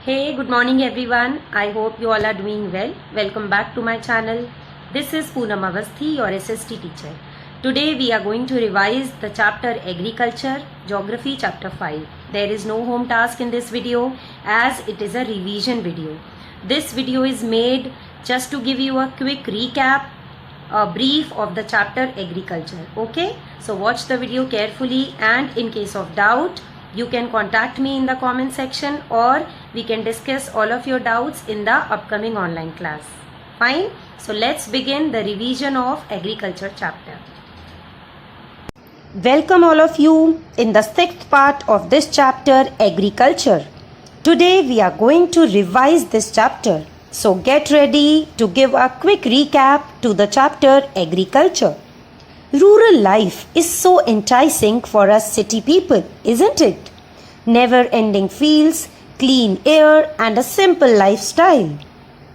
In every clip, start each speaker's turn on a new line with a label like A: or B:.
A: Hey, good morning everyone. I hope you all are doing well. Welcome back to my channel. This is Poonam Avasthi, your SST teacher. Today we are going to revise the chapter Agriculture, Geography chapter 5. There is no home task in this video as it is a revision video. This video is made just to give you a quick recap, a brief of the chapter Agriculture. Okay, so watch the video carefully, and in case of doubt you can contact me in the comment section, or we can discuss all of your doubts in the upcoming online class. Fine, so let's begin the revision of Agriculture chapter. Welcome all of you in the sixth part of this chapter, Agriculture. Today we are going to revise this chapter. So get ready to give a quick recap to the chapter Agriculture. Rural life is so enticing for us city people, isn't it? Never-ending fields, clean air and a simple lifestyle.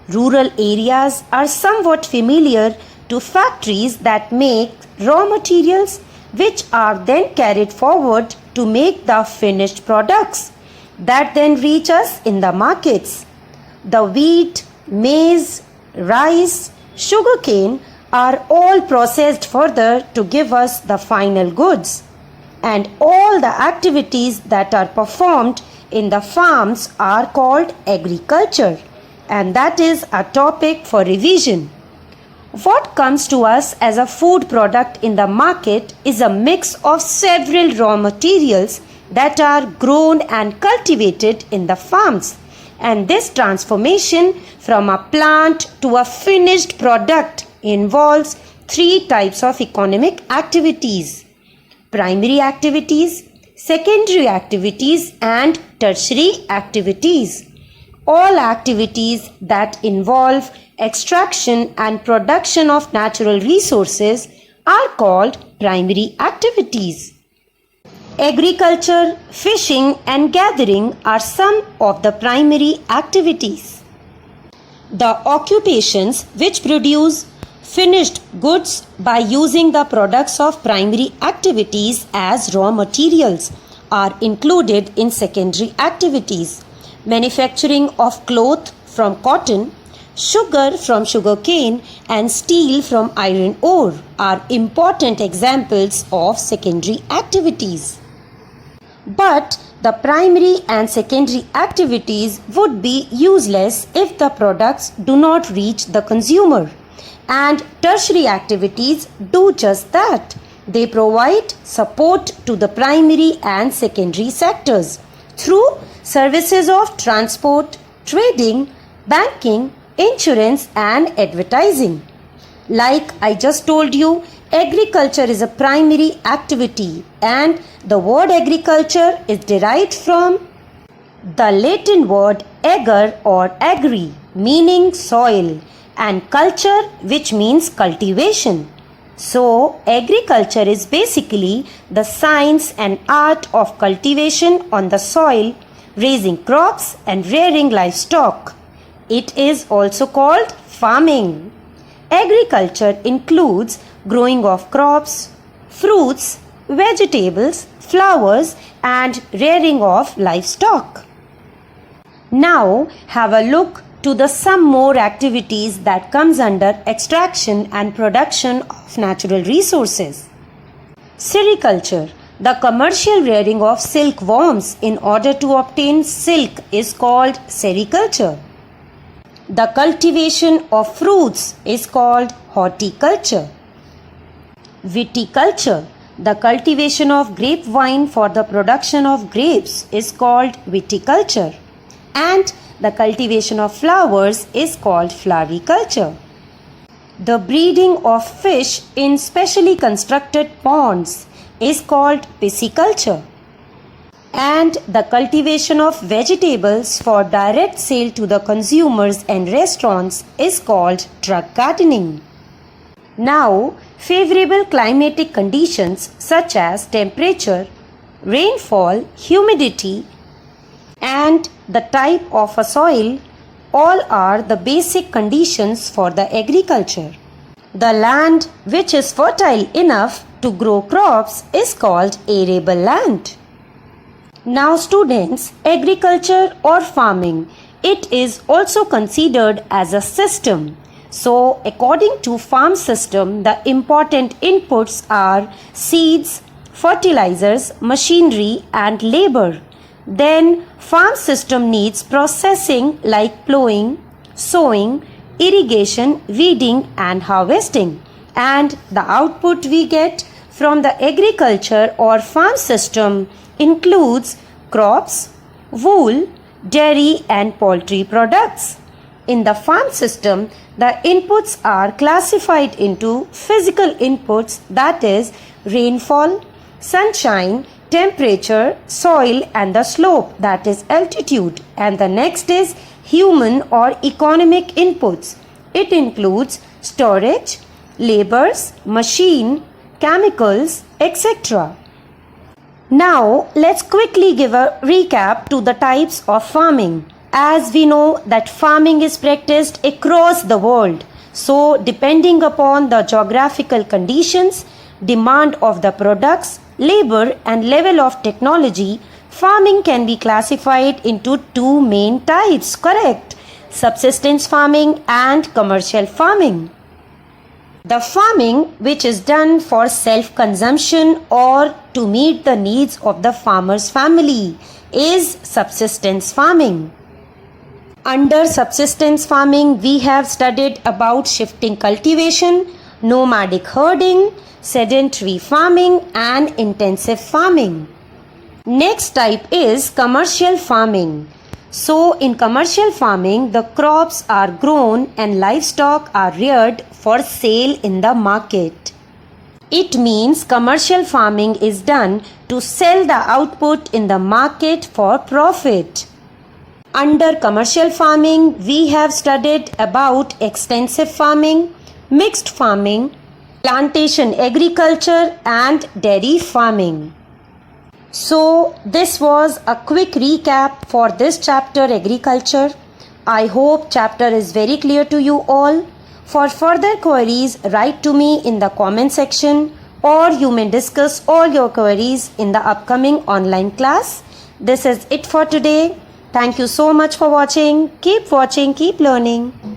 A: Rural areas are somewhat familiar to factories that make raw materials which are then carried forward to make the finished products that then reach us in the markets. The wheat, maize, rice, sugarcane are all processed further to give us the final goods. And all the activities that are performed in the farms are called agriculture. And that is a topic for revision. What comes to us as a food product in the market is a mix of several raw materials that are grown and cultivated in the farms. And this transformation from a plant to a finished product involves three types of economic activities: primary activities, secondary activities, and tertiary activities. All activities that involve extraction and production of natural resources are called primary activities. Agriculture, fishing, and gathering are some of the primary activities. The occupations which produce finished goods by using the products of primary activities as raw materials are included in secondary activities. Manufacturing of cloth from cotton, sugar from sugarcane, and steel from iron ore are important examples of secondary activities. But the primary and secondary activities would be useless if the products do not reach the consumer. And tertiary activities do just that. They provide support to the primary and secondary sectors through services of transport, trading, banking, insurance, and advertising. Like I just told you, agriculture is a primary activity, and the word agriculture is derived from the Latin word ager or agri, meaning soil, and culture, which means cultivation. So, agriculture is basically the science and art of cultivation on the soil, raising crops and rearing livestock. It is also called farming. Agriculture includes growing of crops, fruits, vegetables, flowers, and rearing of livestock. Now, have a look to the some more activities that comes under extraction and production of natural resources. Sericulture, the commercial rearing of silkworms in order to obtain silk, is called sericulture. The cultivation of fruits is called horticulture. Viticulture, the cultivation of grapevine for the production of grapes, is called viticulture. And the cultivation of flowers is called floriculture. The breeding of fish in specially constructed ponds is called pisciculture. And the cultivation of vegetables for direct sale to the consumers and restaurants is called truck gardening. Now, favorable climatic conditions such as temperature, rainfall, humidity, and the type of a soil all are the basic conditions for the agriculture. The land which is fertile enough to grow crops is called arable land. Now students, agriculture or farming, it is also considered as a system. So according to farm system, the important inputs are seeds, fertilizers, machinery and labor. Then farm system needs processing like plowing, sowing, irrigation, weeding and harvesting. And the output we get from the agriculture or farm system includes crops, wool, dairy and poultry products. In the farm system, the inputs are classified into physical inputs, that is rainfall, sunshine, temperature, soil and the slope, that is altitude. And the next is human or economic inputs. It includes storage, labors, machine, chemicals, etc. Now let's quickly give a recap to the types of farming. As we know that farming is practiced across the world. So depending upon the geographical conditions, demand of the products, labor and level of technology, farming can be classified into two main types, correct? Subsistence farming and commercial farming. The farming which is done for self-consumption or to meet the needs of the farmer's family is subsistence farming. Under subsistence farming, we have studied about shifting cultivation, nomadic herding, sedentary farming and intensive farming. Next type is commercial farming. So in commercial farming, the crops are grown and livestock are reared for sale in the market. It means commercial farming is done to sell the output in the market for profit. Under commercial farming, we have studied about extensive farming, mixed farming, plantation agriculture and dairy farming. So this was a quick recap for this chapter agriculture. I hope chapter is very clear to you all. For further queries, write to me in the comment section or you may discuss all your queries in the upcoming online class. This is it for today. Thank you so much for watching. Keep watching, keep learning.